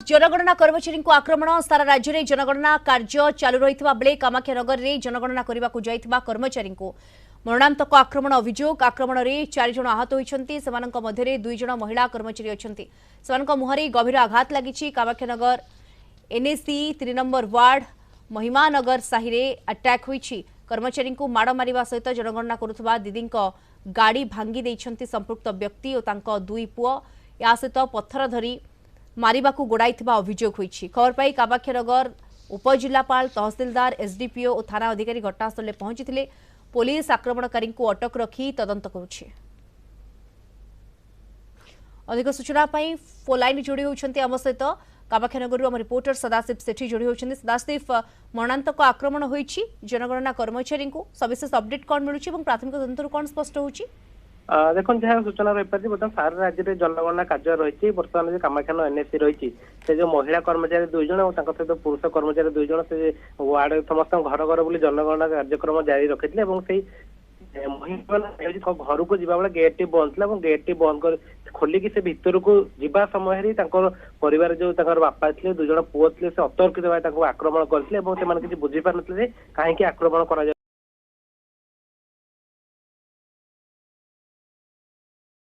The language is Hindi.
जनगणना कर्मचारी को आक्रमण सारा राज्य में जनगणना कार्य चालू रही बेले कामाख्यानगर में जनगणना करने को जाइथिबा कर्मचारी को मरणांतक आक्रमण अभियोग आक्रमण में 4 जन आहत होती मध्य 2 जन महिला कर्मचारी अच्छा मुहरे गभीर आघात लगी कामाख्यानगर एनएसी 3 नंबर वार्ड महिमानगर साहि में अटैक होईछि कर्मचारी को माड़ मारिबा सहित जनगणना करुवा दीदी गाड़ी भांगी देइछन्ति संपृक्त व्यक्ति और तांको 2 पुओ या सहित पत्थर धरी मारिबाकू गोड़ाइथिबा अभियोग होईछि। खबर पाई कामाख्यानगर उपजिलापाल तहसीलदार एसडीपीओ और थाना अधिकारी घटनास्थल में पहुंची पुलिस आक्रमणकारी को अटक रखी तदंत करुछि। अधिक सूचना पाई फोन लाइन जोड़ी होती आम सहित कामाख्यानगर आम रिपोर्टर सदाशिव सेठी जोड़ी होती। सदाशिव मरणांतक आक्रमण होईछि जनगणना कर्मचारी को सविशेष अपडेट कौन मिलुछि एवं प्राथमिक तदंतर कौन स्पष्ट होछि? देखो जहाँ सूचना रही बर्तमान सारा राज्य में जनगणना कार्य रही बर्तमान जो कामाख्यान एनएसी रही से जो महिला कर्मचारी 2 जन और सहित पुरुष कर्मचारी 2 जन से वार्ड समस्त घर घर बुली जनगणना कार्यक्रम जारी रखी महिला घर को जीवा बेले गेट टी बंद था गेट टी बंद कर खोलिकी से भितर को जीवा समय परिवार जो बापा थे 2 जन पुओ थे से अतर्कित भाव आक्रमण करते किसी बुझीपार ना कहीं आक्रमण कर